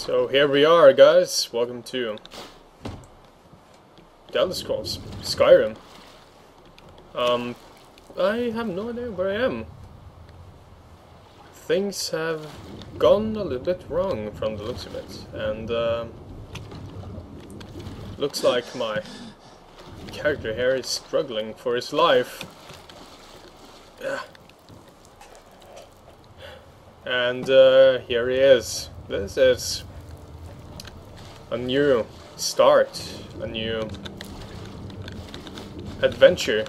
So here we are, guys. Welcome to the Elder Scrolls Skyrim. I have no idea where I am. Things have gone a little bit wrong from the looks of it, and looks like my character here is struggling for his life. And here he is. This is a new start, a new adventure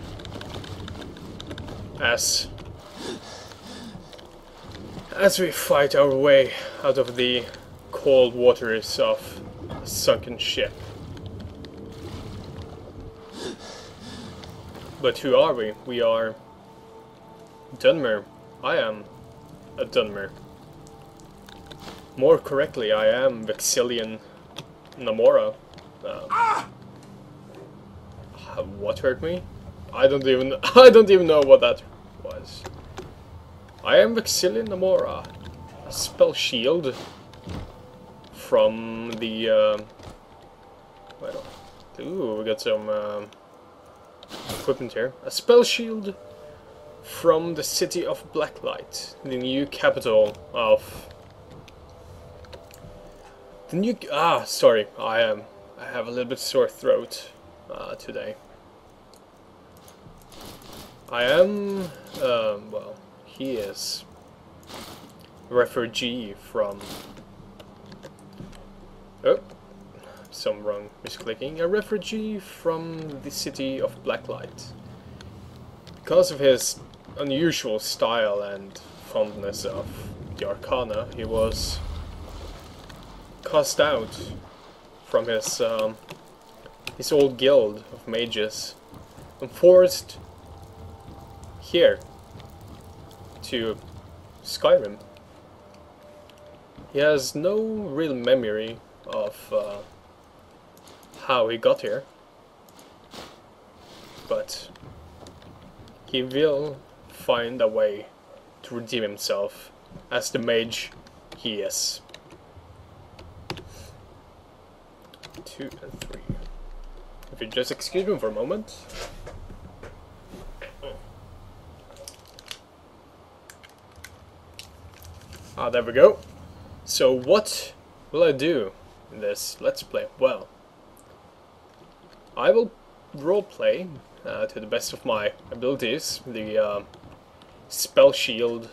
as we fight our way out of the cold waters of a sunken ship. But who are we? We are Dunmer. I am a Dunmer. More correctly, I am Vexillian Na'Moora. What hurt me? I don't even know what that was. I am Vexillian Na'Moora, a Spellshield from the we got some equipment here. A Spellshield from the city of Blacklight, the new capital of the new. Sorry, I have a little bit sore throat today. I am well, he is a refugee from. Oh, some wrong misclicking. A refugee from the city of Blacklight. Because of his unusual style and fondness of the Arcana, he was cast out from his old guild of mages and forced here to Skyrim. He has no real memory of how he got here, but he will find a way to redeem himself as the mage he is. 2 and 3. If you just excuse me for a moment. There we go. So what will I do in this Let's Play? Well, I will roleplay to the best of my abilities the Spellshield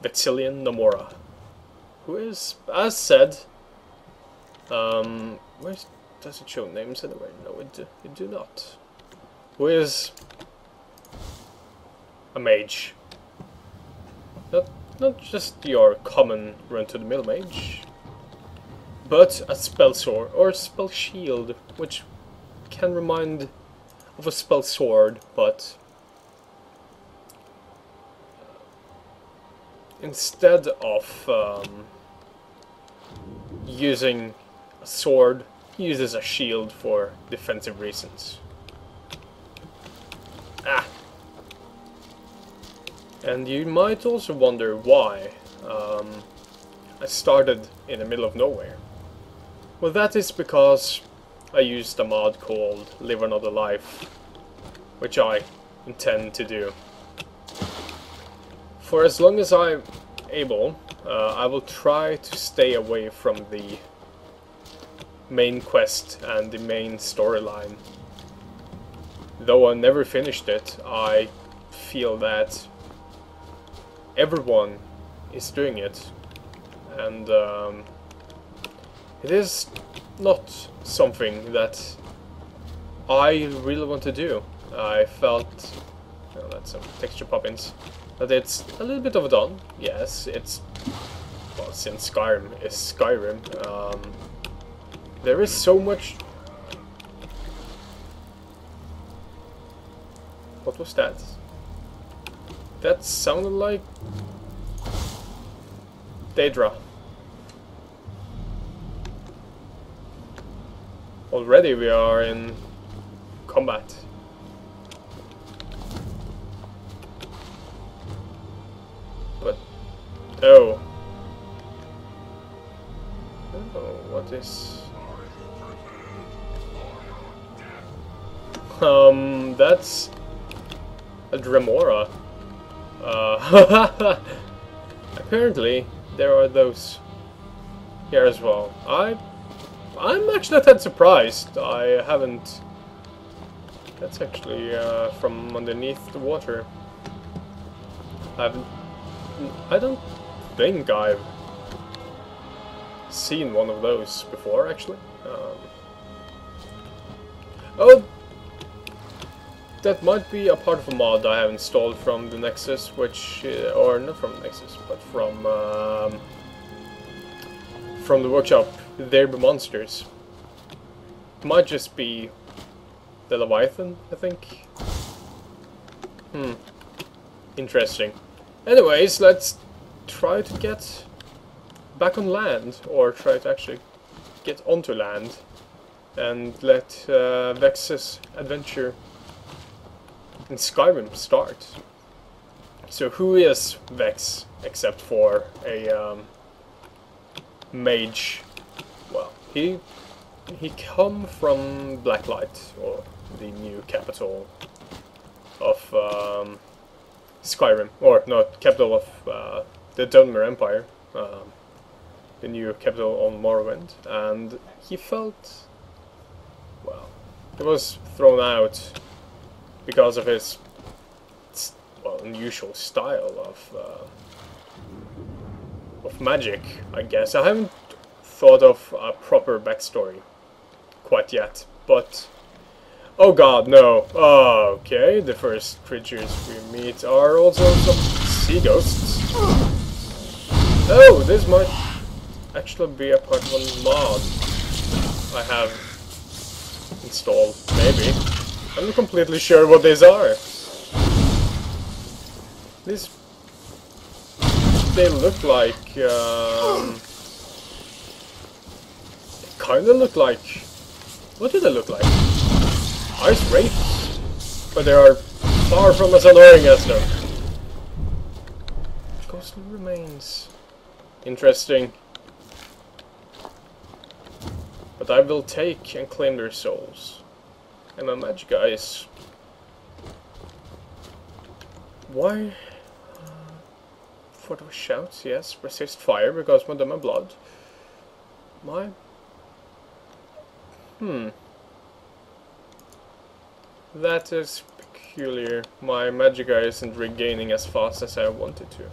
Vexillian Na'Moora, who is, as said, where does it show names anywhere? No, it do not. Who is a mage. Not just your common run-to-the-mill mage, but a spell sword or spell shield, which can remind of a spell sword, but instead of using a sword, he uses a shield for defensive reasons. And you might also wonder why I started in the middle of nowhere. Well, that is because I used a mod called Live Another Life, which I intend to do. For as long as I'm able, I will try to stay away from the main quest and the main storyline. Though I never finished it, I feel that everyone is doing it, and it is not something that I really want to do. I felt, that's some texture pop-ins, that it's a little bit overdone. Yes, it's, well, since Skyrim is Skyrim, there is so much. What was that? That sounded like Daedra. Already we are in combat. But oh, what is... That's a Na'Moora. Apparently, there are those here as well. I'm actually not that surprised. I haven't... That's actually from underneath the water. I don't think I've seen one of those before, actually. Oh, that might be a part of a mod I have installed from the Nexus, which, or not from the Nexus, but from the workshop. There be monsters. Might just be the Leviathan, I think. Interesting. Anyways, let's try to get back on land, or try to actually get onto land, and let Vex's adventure in Skyrim start. So who is Vex, except for a mage? Well, he come from Blacklight, or the new capital of Skyrim, or not, capital of the Dumner Empire, the new capital on Morrowind, and he felt, well, he was thrown out because of his, well, unusual style of magic, I guess. I haven't thought of a proper backstory quite yet, but oh god, no. Oh, okay, the first creatures we meet are also some sea ghosts. Oh, this might actually be a part of a mod I have installed, maybe. I'm not completely sure what these are. They look like, they kinda look like, what do they look like? Ice wraiths, but they are far from as annoying as them. Ghostly remains. Interesting. But I will take and claim their souls. And my magic guys. Why? For the shouts, yes. Resist fire because of my blood. My. That is peculiar. My magic guy isn't regaining as fast as I wanted to.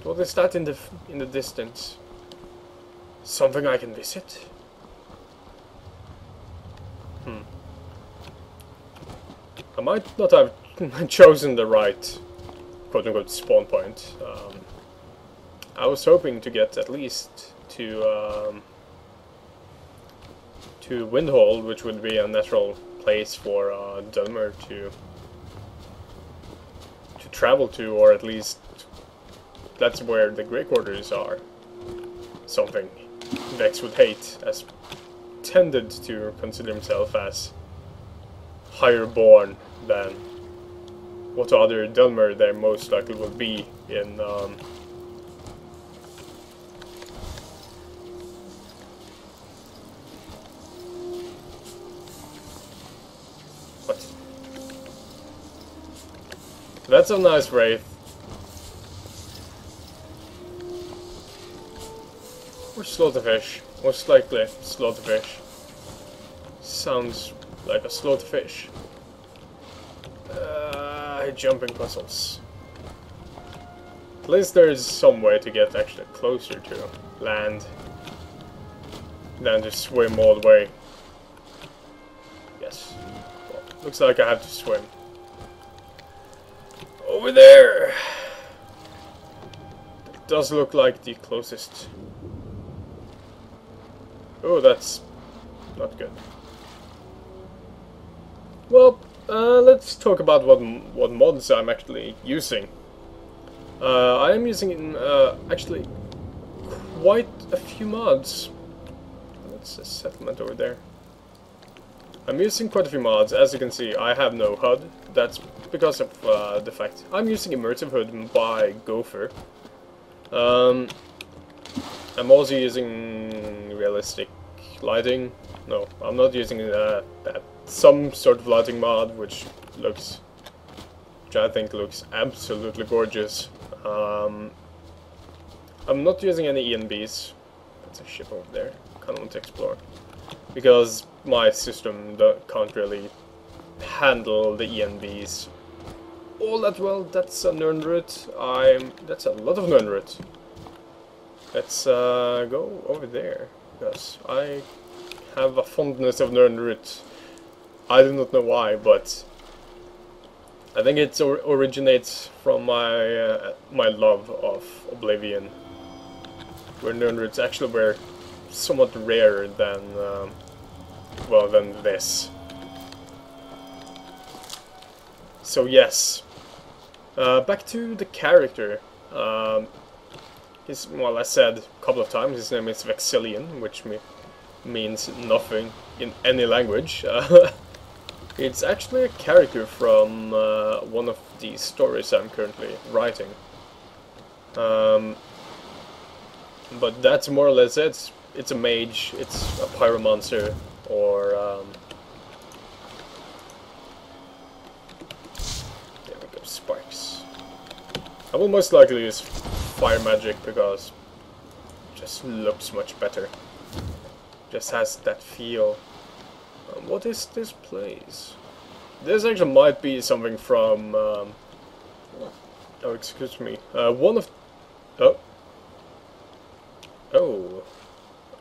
What is that in the distance? Something I can visit? I might not have chosen the right quote-unquote spawn point. I was hoping to get at least to Windhold, which would be a natural place for Dumner to travel to, or at least that's where the Grey Quarters are. Something Vex would hate, as tended to consider himself as higher born than what other Dumner there most likely will be in what? That's a nice wraith. Or slaughterfish. Most likely slaughterfish. Sounds like a slaughterfish. Jumping puzzles. At least there's some way to get actually closer to land than to swim all the way. Yes. Well, looks like I have to swim. Over there! It does look like the closest. Oh, that's not good. Well, let's talk about what mods I'm actually using. I am using actually quite a few mods. That's a settlement over there. I'm using quite a few mods. As you can see, I have no HUD. That's because of the fact I'm using Immersive HUD by Gopher. I'm also using realistic lighting. No, I'm not using that. Some sort of lighting mod, which I think looks absolutely gorgeous. I'm not using any ENBs. That's a ship over there. Kind of want to explore because my system can't really handle the ENBs all that well. That's a Nernroot. That's a lot of Nernroot. Let's go over there because I have a fondness of Nernroot. I do not know why, but I think it originates from my my love of Oblivion, where Nernroots actually were somewhat rarer than well, than this. So yes, back to the character. Well, I said a couple of times, his name is Vexillian, which means nothing in any language. It's actually a character from one of the stories I'm currently writing. But that's more or less it. It's a mage, it's a pyromancer, or there we go, sparks. I will most likely use fire magic because it just looks much better. Just has that feel. What is this place? This actually might be something from oh, excuse me. One of oh,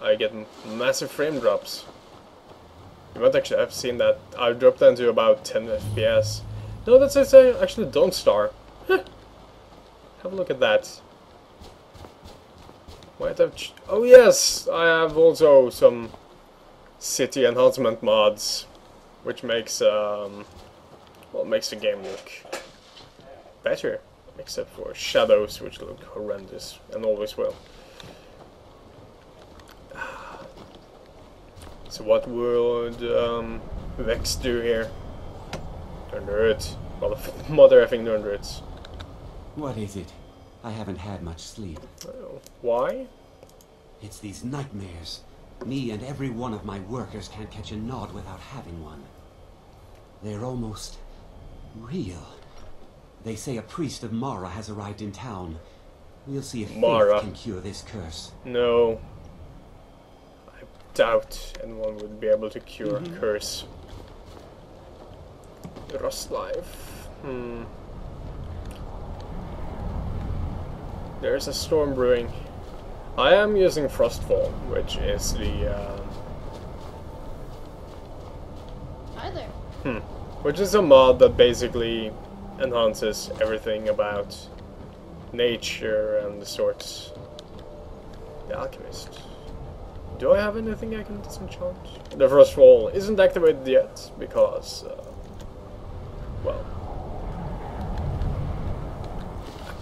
I get massive frame drops. You might actually have seen that. I dropped down to about 10 FPS. No, that's actually Dawnstar. Have a look at that. Might have oh yes, I have also some city enhancement mods, which makes well, makes the game look better, except for shadows, which look horrendous and always will. So what would Vex do here? Nernroot. Mother effing Nernroots. What is it? I haven't had much sleep. Oh, why? It's these nightmares. Me and every one of my workers can't catch a nod without having one. They're almost real. They say a priest of Mara has arrived in town. We'll see if faith can cure this curse. No. I doubt anyone would be able to cure a curse. Rust life. There's a storm brewing. I am using Frostfall, which is the Hi there. which is a mod that basically enhances everything about nature and the sorts. The Alchemist. Do I have anything I can disenchant? The Frostfall isn't activated yet because well,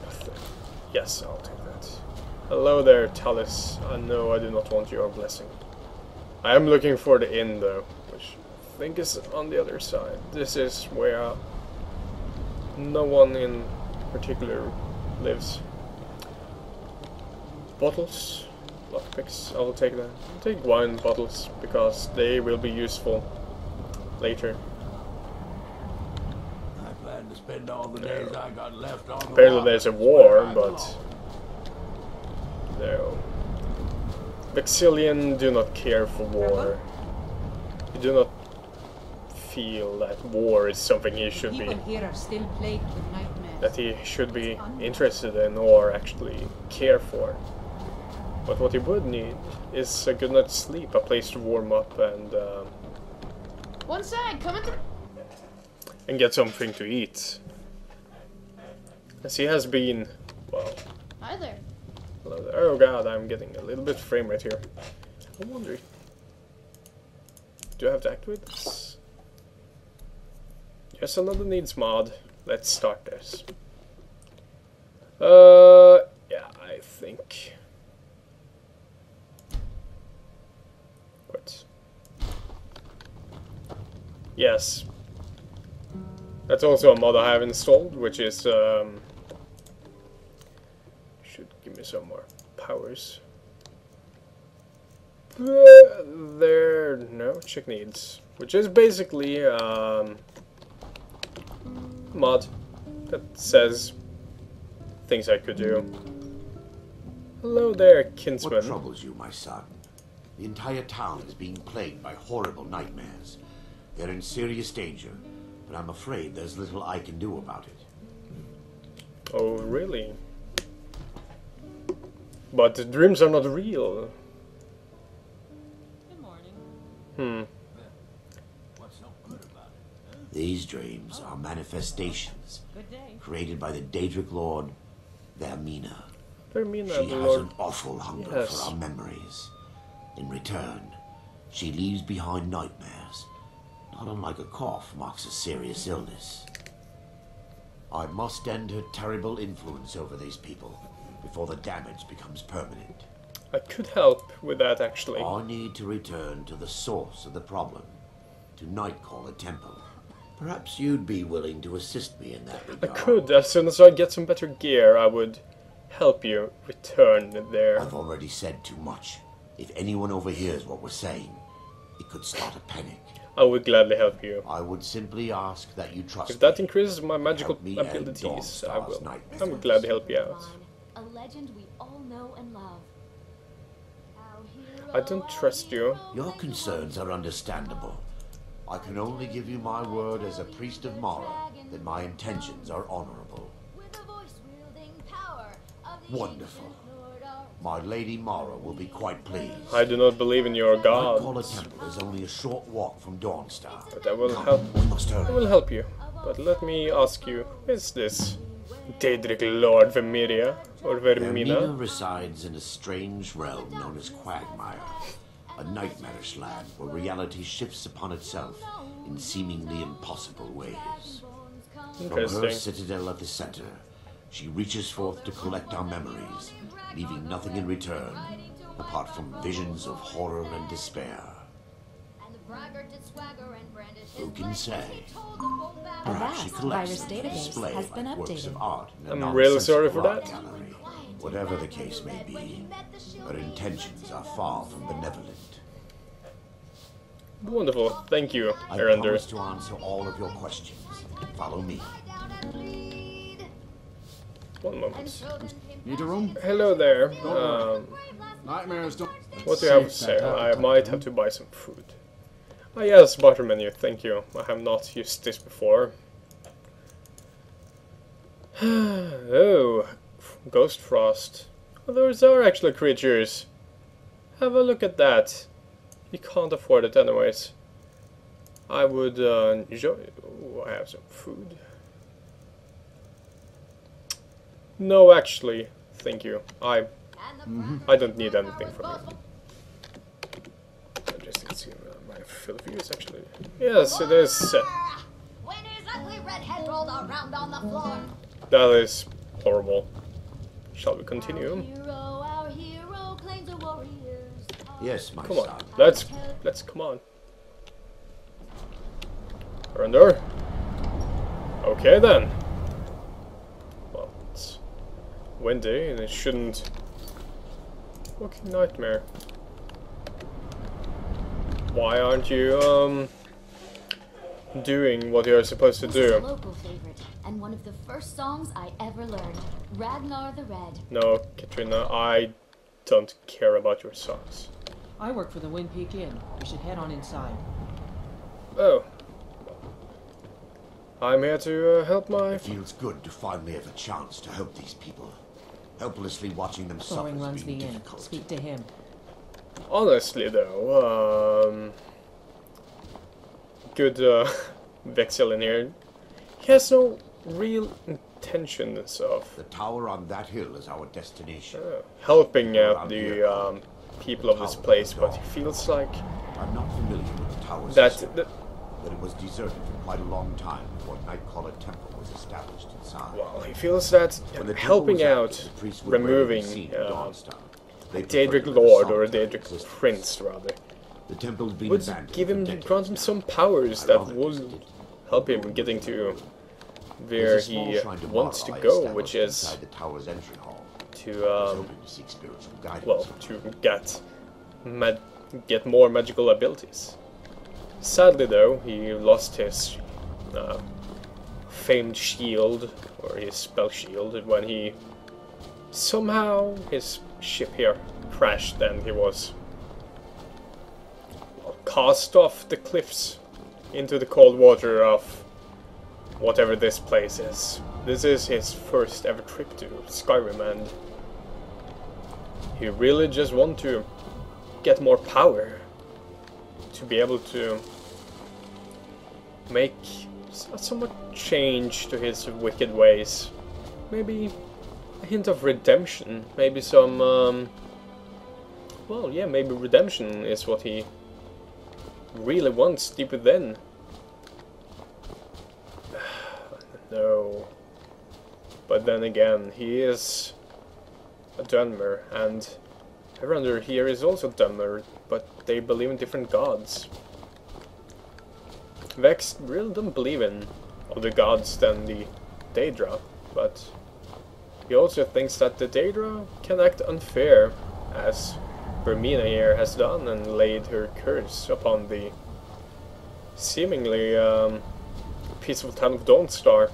nothing. Yes, I'll take that. Hello there, Talus. No, I do not want your blessing. I am looking for the inn, though, which I think is on the other side. This is where no one in particular lives. Bottles, lockpicks, I will take that. I'll take wine bottles, because they will be useful later. I plan to spend all the days I got left on the Apparently water. there's a war, but no. Vexillian do not care for war. You do not feel that war is something he should be here are still plagued with nightmares. that he should be interested in or actually care for. But what he would need is a good night's sleep, a place to warm up and One side, coming through. and get something to eat. As he has been, well, Hi there. hello there. Oh god, I'm getting a little bit frame rate here. I'm wondering, do I have to activate this? Yes, another needs mod. Let's start this. Yeah, I think. What? Yes. That's also a mod I have installed, which is should give me me some more powers. There, no, check needs, which is basically mod that says things I could do. Hello there, kinsman. What troubles you, my son? The entire town is being plagued by horrible nightmares. They're in serious danger, but I'm afraid there's little I can do about it. Oh, really? But the dreams are not real. Good morning. What's so good about it? These dreams are manifestations Good day. created by the Daedric Lord, Vermina. Vermina, She the has Lord. an awful hunger Yes. for our memories. In return, she leaves behind nightmares. Not unlike a cough marks a serious illness. I must end her terrible influence over these people before the damage becomes permanent. I could help with that, actually. I need to return to the source of the problem, to Nightcaller Temple. Perhaps you'd be willing to assist me in that I regard. could, as soon as I get some better gear, I would help you return there. I've already said too much. If anyone overhears what we're saying, it could start a panic. I would gladly help you. I would simply ask that you trust If that me. increases my magical Help me end abilities, I Dawnstar's will. nightmares. I would gladly help you out. A legend we all know and love. I don't trust you. Your concerns are understandable. I can only give you my word as a priest of Mara that my intentions are honorable. Wonderful. My Lady Mara will be quite pleased. I do not believe in your Nightcaller gods, Temple is only a short walk from Dawnstar. but I will Come, help. we must I hurry. will help you. But let me ask you, who is this Daedric Lord Vermina or Vermina Vermina? resides in a strange realm known as Quagmire, a nightmarish land where reality shifts upon itself in seemingly impossible ways. From her Interesting. citadel at the center, she reaches forth to collect our memories, leaving nothing in return apart from visions of horror and despair. Who can say? Perhaps she vast collects virus them to database display has been like works of updated. art in a I'm really sorry nonsensical for art that. gallery. Whatever the case may be, her intentions are far from benevolent. Wonderful, thank you, I Erender. promise to answer all of your questions. Follow me. One moment. Need a room? Hello there. Nightmares don't... What do you have for sale? I might have to buy some food. Ah yes, barter menu, thank you. I have not used this before. Oh, Ghost Frost. Oh, those are actually creatures. Have a look at that. You can't afford it anyways. I would enjoy... Ooh, I have some food. No, actually, thank you. I don't need anything from you. I just need to see my fill of use, actually. Yes, it is. When his ugly red head rolled around on the floor. That is horrible. Shall we continue? Our hero claims the warriors. Yes, my Come son. on, let's come on. Surrender. Okay then. Well, it's windy and it shouldn't. Fucking nightmare. Why aren't you doing what you're supposed to This is a do? local favorite, and one of the first songs I ever learned. Ragnar the Red. No, Katrina, I don't care about your songs. I work for the Wind Peak Inn. We should head on inside. Oh. I'm here to help my... It feels good to finally have a chance to help these people. Helplessly watching them suffer Thoring has runs been the inn. difficult. Speak to him. Honestly though, good Vexillian here. He has no real intentions of The tower on that hill is our destination. helping out the people of this place, but he feels like I'm not familiar with the tower's that... history, but it was deserted for quite a long time before Nightcaller Temple was established inside. Well, he feels that When the temple helping was out, active, the priests would rarely removing be seen in Dawnstar. a They Daedric preferred to live Lord or a solitary Daedric existence. Prince, rather, The temple's been would abandoned give for him, decades grant him now. some powers that Ironic, would isn't it? help him getting to where There's a small he shrine to wants to Mara go, established which is inside the tower's entry hall. to Hoping to seek spiritual guidance. well, to get more magical abilities. Sadly, though, he lost his famed shield, or his spell shield, when he somehow his ship here crashed and he was cast off the cliffs into the cold water of whatever this place is. This is his first ever trip to Skyrim, and he really just wants to get more power to be able to make somewhat change to his wicked ways. Maybe a hint of redemption, maybe some well, yeah, maybe redemption is what he really wants deep within. No. But then again, he is a Dunmer, and everyone under here is also Dunmer, but they believe in different gods. Vex really don't believe in other gods than the Daedra, but he also thinks that the Daedra can act unfair, as Vermina here has done, and laid her curse upon the seemingly peaceful town of Dawnstar.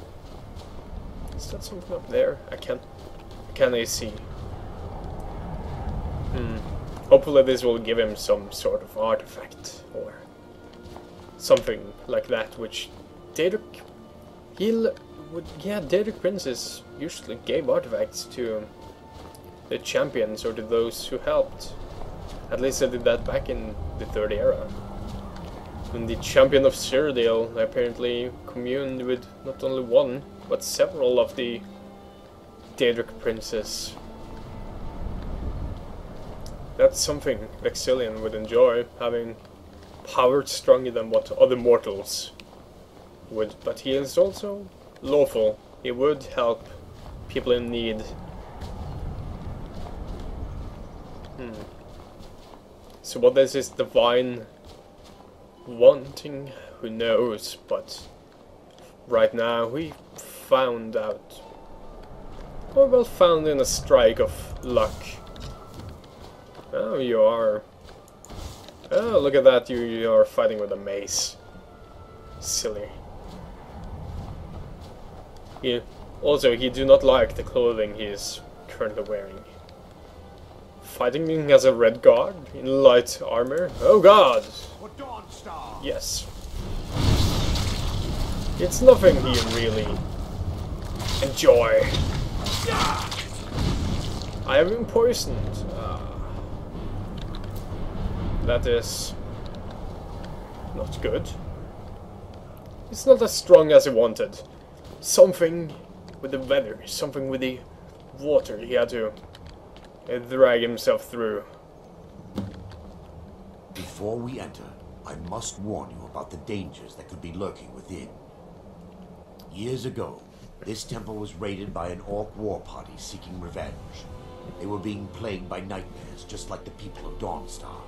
Is that something up there? Can I see? Hopefully this will give him some sort of artifact, or something like that, which Daedric... Daedric princes usually gave artifacts to the champions, or to those who helped. At least they did that back in the Third Era. When the champion of Cyrodiil apparently communed with not only one, but several of the Daedric princes. That's something Vexillian would enjoy, having power stronger than what other mortals would. But he is also lawful. He would help people in need. So what is his divine wanting? Who knows? But right now we found out. Or well, found in a strike of luck. Oh, you are. Oh, look at that! You are fighting with a mace. Silly. He do not like the clothing he is currently wearing. Fighting as a red guard in light armor. Oh God! For Dawnstar. Yes. It's nothing he really enjoy. I have been poisoned. That is not good. It's not as strong as he wanted. Something with the weather, something with the water he had to drag himself through. Before we enter, I must warn you about the dangers that could be lurking within. Years ago, this temple was raided by an orc war party seeking revenge. They were being plagued by nightmares, just like the people of Dawnstar.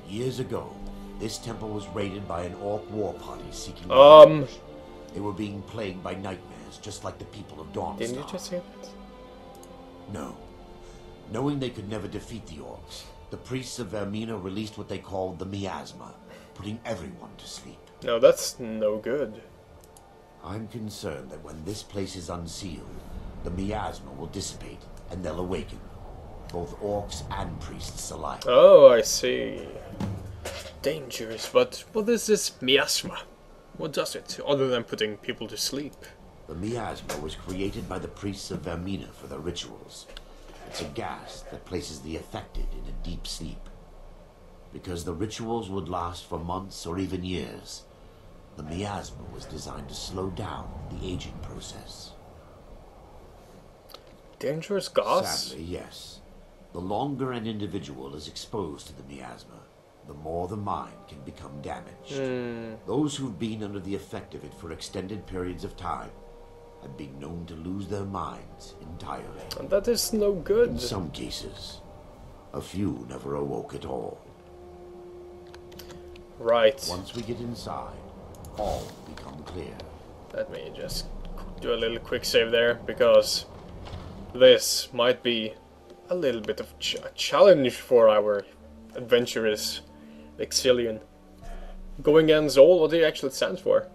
Years ago, this temple was raided by an orc war party seeking revenge. They were being plagued by nightmares, just like the people of Dawnstar. Didn't you just say that? No. Knowing they could never defeat the orcs, the priests of Vermina released what they called the miasma, putting everyone to sleep. No, that's no good. I'm concerned that when this place is unsealed, the miasma will dissipate and they'll awaken, both orcs and priests alike. Oh, I see. Dangerous, but what is this miasma? What does it, other than putting people to sleep? The miasma was created by the priests of Vermina for their rituals. It's a gas that places the affected in a deep sleep. Because the rituals would last for months or even years, the miasma was designed to slow down the aging process. Dangerous gas? Sadly, yes. The longer an individual is exposed to the miasma, the more the mind can become damaged. Those who've been under the effect of it for extended periods of time have been known to lose their minds entirely. And that is no good. In some cases, a few never awoke at all. Right. Once we get inside, all will become clear. Let me just do a little quick save there, because this might be a little bit of a challenge for our adventurous Vexillian. Going against all what it actually stands for.